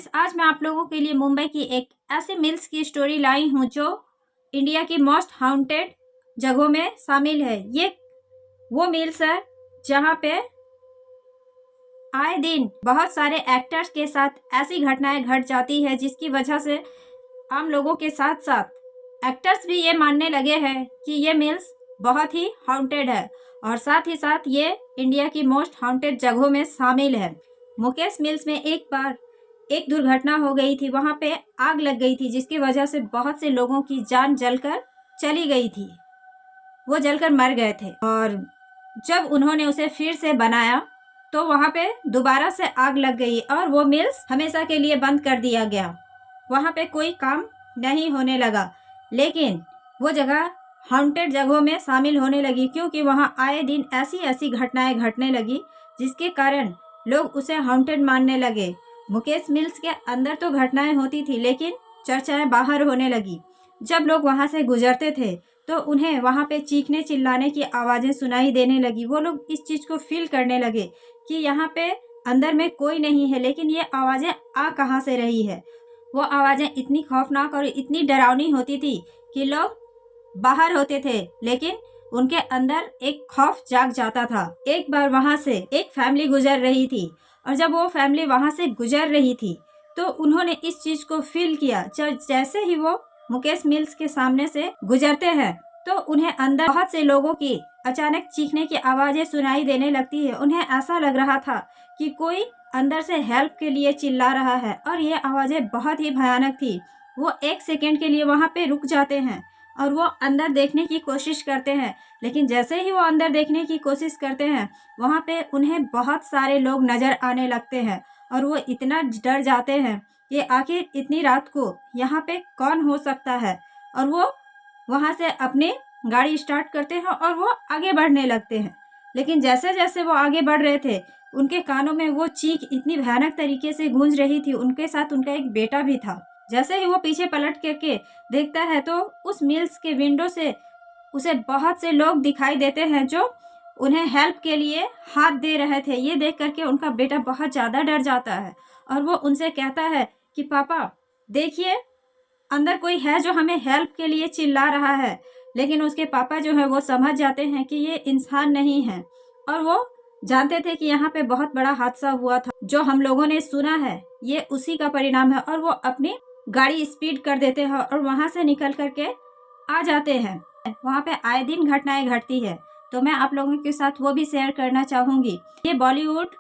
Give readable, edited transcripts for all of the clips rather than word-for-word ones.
Friends, आज मैं आप लोगों के लिए मुंबई की एक ऐसी मिल्स की स्टोरी लाई हूँ जो इंडिया की मोस्ट हाउंटेड जगहों में शामिल है। ये वो मिल्स है जहाँ पे आए दिन बहुत सारे एक्टर्स के साथ ऐसी घटनाएं घट जाती है जिसकी वजह से आम लोगों के साथ साथ एक्टर्स भी ये मानने लगे हैं कि ये मिल्स बहुत ही हाउंटेड है और साथ ही साथ ये इंडिया की मोस्ट हाउंटेड जगहों में शामिल है। मुकेश मिल्स में एक बार एक दुर्घटना हो गई थी। वहां पे आग लग गई थी जिसकी वजह से बहुत से लोगों की जान जलकर चली गई थी। वो जलकर मर गए थे और जब उन्होंने उसे फिर से बनाया तो वहां पे दोबारा से आग लग गई और वो मिल्स हमेशा के लिए बंद कर दिया गया। वहां पे कोई काम नहीं होने लगा, लेकिन वो जगह हाउंटेड जगहों में शामिल होने लगी क्योंकि वहां आए दिन ऐसी ऐसी घटनाएं घटने लगी जिसके कारण लोग उसे हाउंटेड मानने लगे। मुकेश मिल्स के अंदर तो घटनाएं होती थी लेकिन चर्चाएं बाहर होने लगी। जब लोग वहां से गुजरते थे तो उन्हें वहां पे चीखने चिल्लाने की आवाजें सुनाई देने लगी। वो लोग इस चीज को फील करने लगे कि यहाँ पे अंदर में कोई नहीं है, लेकिन ये आवाजें आ कहाँ से रही है। वो आवाजें इतनी खौफनाक और इतनी डरावनी होती थी कि लोग बाहर होते थे लेकिन उनके अंदर एक खौफ जाग जाता था। एक बार वहां से एक फैमिली गुजर रही थी और जब वो फैमिली वहां से गुजर रही थी तो उन्होंने इस चीज को फील किया। जैसे ही वो मुकेश मिल्स के सामने से गुजरते हैं तो उन्हें अंदर बहुत से लोगों की अचानक चीखने की आवाजें सुनाई देने लगती है। उन्हें ऐसा लग रहा था कि कोई अंदर से हेल्प के लिए चिल्ला रहा है और ये आवाजें बहुत ही भयानक थी। वो एक सेकेंड के लिए वहां पे रुक जाते हैं और वो अंदर देखने की कोशिश करते हैं, लेकिन जैसे ही वो अंदर देखने की कोशिश करते हैं वहां पे उन्हें बहुत सारे लोग नजर आने लगते हैं और वो इतना डर जाते हैं कि आखिर इतनी रात को यहाँ पे कौन हो सकता है। और वो वहां से अपनी गाड़ी स्टार्ट करते हैं और वो आगे बढ़ने लगते हैं। लेकिन जैसे जैसे वो आगे बढ़ रहे थे उनके कानों में वो चीख इतनी भयानक तरीके से गूंज रही थी। उनके साथ उनका एक बेटा भी था। जैसे ही वो पीछे पलट करके देखता है तो उस मिल्स के विंडो से उसे बहुत से लोग दिखाई देते हैं जो उन्हें हेल्प के लिए हाथ दे रहे थे। ये देख करके उनका बेटा बहुत ज़्यादा डर जाता है और वो उनसे कहता है कि पापा देखिए, अंदर कोई है जो हमें हेल्प के लिए चिल्ला रहा है। लेकिन उसके पापा जो है वो समझ जाते हैं कि ये इंसान नहीं है और वो जानते थे कि यहाँ पे बहुत बड़ा हादसा हुआ था। जो हम लोगों ने सुना है ये उसी का परिणाम है और वो अपनी गाड़ी स्पीड कर देते हैं और वहां से निकल करके आ जाते हैं। वहां पे आए दिन घटनाएं घटती है तो मैं आप लोगों के साथ वो भी शेयर करना चाहूंगी। ये बॉलीवुड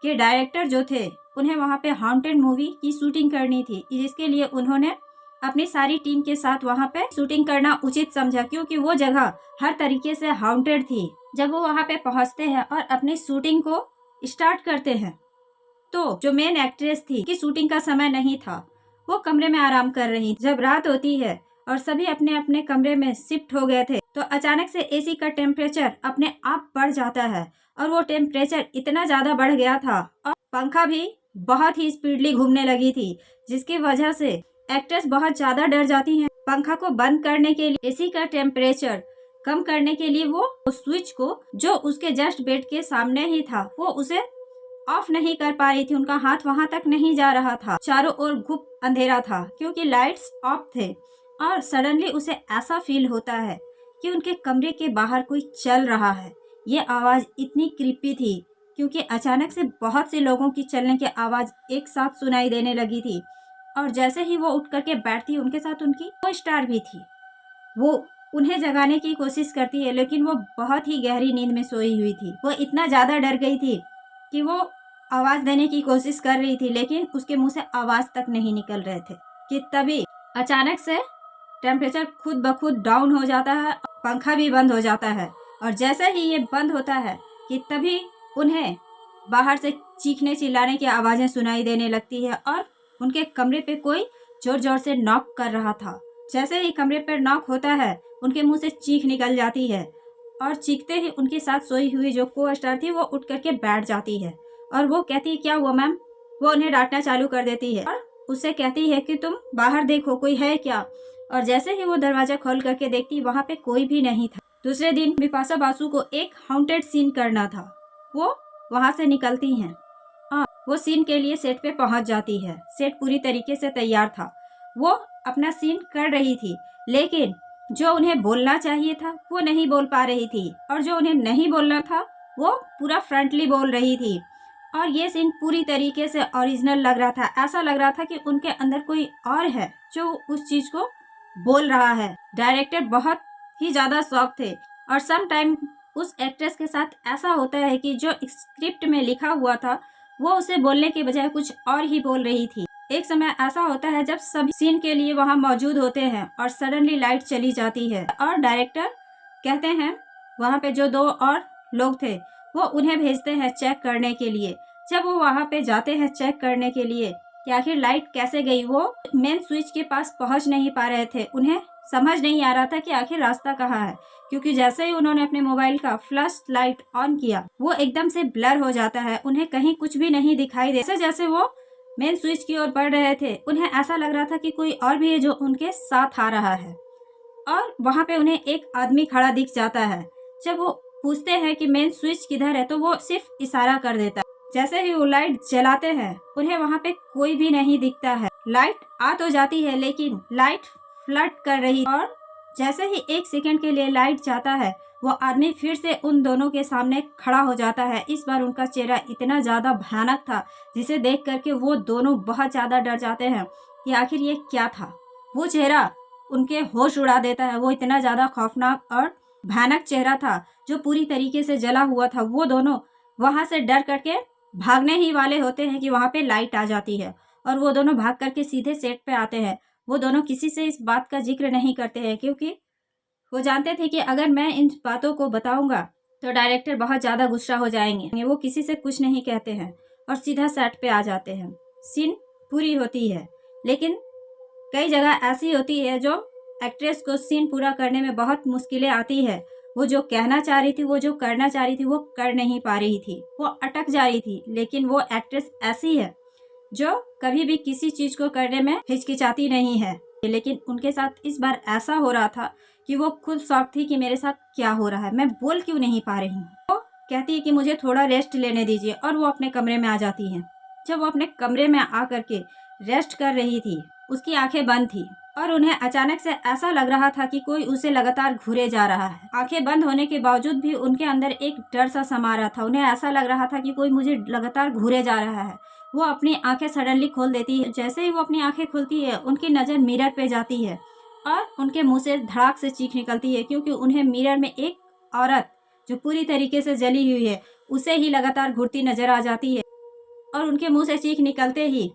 के डायरेक्टर जो थे उन्हें वहां पे हाउंटेड मूवी की शूटिंग करनी थी, जिसके लिए उन्होंने अपनी सारी टीम के साथ वहां पे शूटिंग करना उचित समझा क्योंकि वो जगह हर तरीके से हाउंटेड थी। जब वो वहां पे पहुंचते हैं और अपनी शूटिंग को स्टार्ट करते हैं तो जो मेन एक्ट्रेस थी कि शूटिंग का समय नहीं था, वो कमरे में आराम कर रही। जब रात होती है और सभी अपने अपने कमरे में शिफ्ट हो गए थे तो अचानक से एसी का टेम्परेचर अपने आप बढ़ जाता है और वो टेम्परेचर इतना ज़्यादा बढ़ गया था और पंखा भी बहुत ही स्पीडली घूमने लगी थी, जिसकी वजह से एक्ट्रेस बहुत ज़्यादा डर जाती हैं। पंखा को बंद करने के लिए, एसी का टेम्परेचर कम करने के लिए वो स्विच को जो उसके जस्ट बेड के सामने ही था वो उसे ऑफ नहीं कर पा रही थी। उनका हाथ वहां तक नहीं जा रहा था। चारों ओर गुप अंधेरा था क्योंकि लाइट्स ऑफ थे और सडनली उसे ऐसा फील होता है कि उनके कमरे के बाहर कोई चल रहा है। ये आवाज इतनी क्रीपी थी क्योंकि अचानक से बहुत से लोगों की चलने की आवाज एक साथ सुनाई देने लगी थी और जैसे ही वो उठ करके बैठती उनके साथ उनकी को स्टार भी थी। वो उन्हें जगाने की कोशिश करती है लेकिन वो बहुत ही गहरी नींद में सोई हुई थी। वो इतना ज़्यादा डर गई थी कि वो आवाज़ देने की कोशिश कर रही थी लेकिन उसके मुंह से आवाज़ तक नहीं निकल रहे थे कि तभी अचानक से टेम्परेचर खुद ब खुद डाउन हो जाता है, पंखा भी बंद हो जाता है और जैसे ही ये बंद होता है कि तभी उन्हें बाहर से चीखने चिल्लाने की आवाज़ें सुनाई देने लगती है और उनके कमरे पे कोई जोर जोर से नॉक कर रहा था। जैसे ही कमरे पर नॉक होता है उनके मुंह से चीख निकल जाती है और चीखते ही उनके साथ सोई हुई जो को स्टार थी वो उठ करके बैठ जाती है और वो कहती है क्या हुआ मैम। वो उन्हें डांटना चालू कर देती है और उससे कहती है कि तुम बाहर देखो कोई है क्या। और जैसे ही वो दरवाजा खोल करके देखती वहां पे कोई भी नहीं था। दूसरे दिन बिपाशा बासु को एक हाउंटेड सीन करना था। वो वहां से निकलती हैं और वो सीन के लिए सेट पे पहुंच जाती है। सेट पूरी तरीके से तैयार था, वो अपना सीन कर रही थी, लेकिन जो उन्हें बोलना चाहिए था वो नहीं बोल पा रही थी, और जो उन्हें नहीं बोलना था वो पूरा फ्रंटली बोल रही थी। और ये सीन पूरी तरीके से ओरिजिनल लग रहा था। ऐसा लग रहा था कि उनके अंदर कोई और है जो उस चीज को बोल रहा है। डायरेक्टर बहुत ही ज्यादा शॉक थे। और सम टाइम उस एक्ट्रेस के साथ ऐसा होता है कि जो स्क्रिप्ट में लिखा हुआ था वो उसे बोलने के बजाय कुछ और ही बोल रही थी। एक समय ऐसा होता है जब सभी सीन के लिए वहां मौजूद होते हैं और सडनली लाइट चली जाती है, और डायरेक्टर कहते हैं, वहां पे जो 2 और लोग थे वो उन्हें भेजते हैं चेक करने के लिए। जब वो वहां पे जाते हैं चेक करने के लिए कि आखिर लाइट कैसे गई, वो मेन स्विच के पास पहुंच नहीं पा रहे थे। उन्हें समझ नहीं आ रहा था कि आखिर रास्ता कहाँ है, क्योंकि जैसे ही उन्होंने अपने मोबाइल का फ्लैश लाइट ऑन किया वो एकदम से ब्लर हो जाता है। उन्हें कहीं कुछ भी नहीं दिखाई दे। जैसे जैसे वो मेन स्विच की ओर बढ़ रहे थे उन्हें ऐसा लग रहा था कि कोई और भी है जो उनके साथ आ रहा है, और वहां पे उन्हें एक आदमी खड़ा दिख जाता है। जब वो पूछते हैं कि मेन स्विच किधर है तो वो सिर्फ इशारा कर देता है। जैसे ही वो लाइट जलाते हैं उन्हें वहां पे कोई भी नहीं दिखता है। लाइट आ तो जाती है लेकिन लाइट फ्लड कर रही, और जैसे ही 1 सेकंड के लिए लाइट जाता है वो आदमी फिर से उन दोनों के सामने खड़ा हो जाता है। इस बार उनका चेहरा इतना ज्यादा भयानक था जिसे देख करके वो दोनों बहुत ज्यादा डर जाते हैं कि आखिर ये क्या था। वो चेहरा उनके होश उड़ा देता है। वो इतना ज्यादा खौफनाक और भयानक चेहरा था जो पूरी तरीके से जला हुआ था। वो दोनों वहां से डर करके भागने ही वाले होते हैं कि वहां पे लाइट आ जाती है, और वो दोनों भाग करके सीधे सेट पे आते हैं। वो दोनों किसी से इस बात का जिक्र नहीं करते हैं, क्योंकि वो जानते थे कि अगर मैं इन बातों को बताऊंगा तो डायरेक्टर बहुत ज्यादा गुस्सा हो जाएंगे। वो किसी से कुछ नहीं कहते हैं और सीधा सेट पे आ जाते हैं। सीन पूरी होती है, लेकिन कई जगह ऐसी होती है जो एक्ट्रेस को सीन पूरा करने में बहुत मुश्किलें आती है। वो जो कहना चाह रही थी, वो जो करना चाह रही थी, वो कर नहीं पा रही थी, वो अटक जा रही थी। लेकिन वो एक्ट्रेस ऐसी है जो कभी भी किसी चीज को करने में हिचकिचाती नहीं है। लेकिन उनके साथ इस बार ऐसा हो रहा था कि वो खुद शॉक थी कि मेरे साथ क्या हो रहा है, मैं बोल क्यों नहीं पा रही हूँ। वो कहती है कि मुझे थोड़ा रेस्ट लेने दीजिए, और वो अपने कमरे में आ जाती है। जब वो अपने कमरे में आ करके रेस्ट कर रही थी, उसकी आंखें बंद थी, और उन्हें अचानक से ऐसा लग रहा था कि कोई उसे लगातार घूरे जा रहा है। आंखें बंद होने के बावजूद भी उनके अंदर एक डर सा समा रहा था। उन्हें ऐसा लग रहा था कि कोई मुझे लगातार घूरे जा रहा है। वो अपनी आंखें सडनली खोल देती है। जैसे ही वो अपनी आंखें खुलती है उनकी नज़र मिरर पे जाती है, और उनके मुंह से धड़ाक से चीख निकलती है, क्योंकि उन्हें मिरर में एक औरत जो पूरी तरीके से जली हुई है उसे ही लगातार घूरती नजर आ जाती है। और उनके मुंह से चीख निकलते ही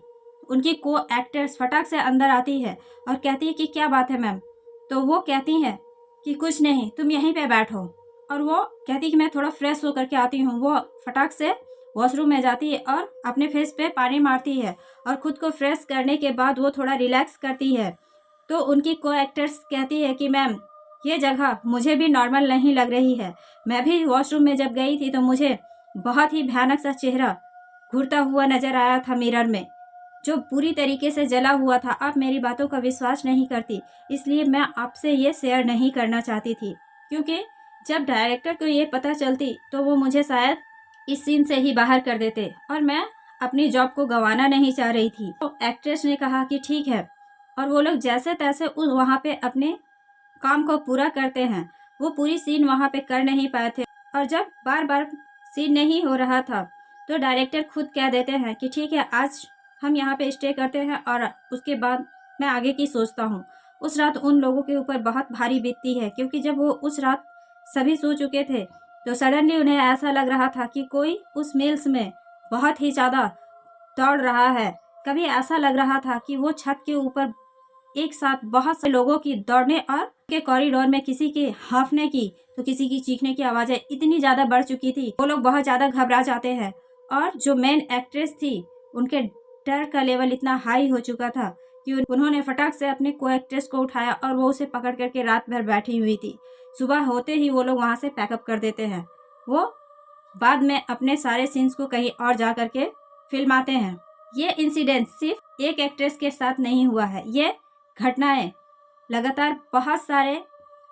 उनकी को एक्टर्स फटाक से अंदर आती है और कहती है कि क्या बात है मैम। तो वो कहती हैं कि कुछ नहीं, तुम यहीं पे बैठो। और वो कहती कि मैं थोड़ा फ्रेश होकर के आती हूँ। वो फटाक से वॉशरूम में जाती है और अपने फेस पे पानी मारती है, और खुद को फ्रेश करने के बाद वो थोड़ा रिलैक्स करती है। तो उनकी को एक्टर्स कहती है कि मैम, ये जगह मुझे भी नॉर्मल नहीं लग रही है। मैं भी वॉशरूम में जब गई थी तो मुझे बहुत ही भयानक सा चेहरा घूरता हुआ नजर आया था मिरर में, जो पूरी तरीके से जला हुआ था। आप मेरी बातों का विश्वास नहीं करती, इसलिए मैं आपसे ये शेयर नहीं करना चाहती थी, क्योंकि जब डायरेक्टर को ये पता चलती तो वो मुझे शायद इस सीन से ही बाहर कर देते, और मैं अपनी जॉब को गंवाना नहीं चाह रही थी। तो एक्ट्रेस ने कहा कि ठीक है, और वो लोग जैसे तैसे उस वहाँ पे अपने काम को पूरा करते हैं। वो पूरी सीन वहाँ पे कर नहीं पाए थे, और जब बार बार सीन नहीं हो रहा था तो डायरेक्टर खुद कह देते हैं कि ठीक है, आज हम यहाँ पे स्टे करते हैं और उसके बाद मैं आगे की सोचता हूँ। उस रात उन लोगों के ऊपर बहुत भारी बीतती है, क्योंकि जब वो उस रात सभी सो चुके थे तो सडनली उन्हें ऐसा लग रहा था कि कोई उस मिल्स में बहुत ही ज़्यादा दौड़ रहा है। कभी ऐसा लग रहा था कि वो छत के ऊपर एक साथ बहुत से लोगों की दौड़ने और के कॉरिडोर में किसी के हांफने की तो किसी की चीखने की आवाज़ें इतनी ज़्यादा बढ़ चुकी थी। वो लोग बहुत ज़्यादा घबरा जाते हैं, और जो मेन एक्ट्रेस थी उनके डर का लेवल इतना हाई हो चुका था कि उन्होंने फटाक से अपने को एक्ट्रेस को उठाया और वो उसे पकड़ करके रात भर बैठी हुई थी। सुबह होते ही वो लोग वहाँ से पैकअप कर देते हैं। वो बाद में अपने सारे सीन्स को कहीं और जा करके फिल्माते हैं। ये इंसिडेंट सिर्फ एक एक्ट्रेस के साथ नहीं हुआ है, ये घटनाएं लगातार बहुत सारे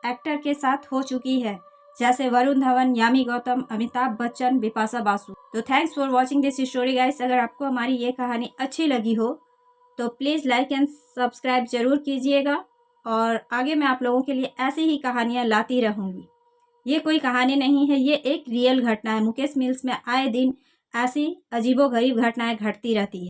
एक्टर के साथ हो चुकी है। जैसे वरुण धवन, यामी गौतम, अमिताभ बच्चन, बिपाशा बासु। तो thanks for watching this story guys. अगर आपको हमारी ये कहानी अच्छी लगी हो तो प्लीज़ लाइक एंड सब्सक्राइब जरूर कीजिएगा, और आगे मैं आप लोगों के लिए ऐसी ही कहानियाँ लाती रहूँगी। ये कोई कहानी नहीं है, ये एक रियल घटना है। मुकेश मिल्स में आए दिन ऐसी अजीबोगरीब घटनाएं घटती रहती है।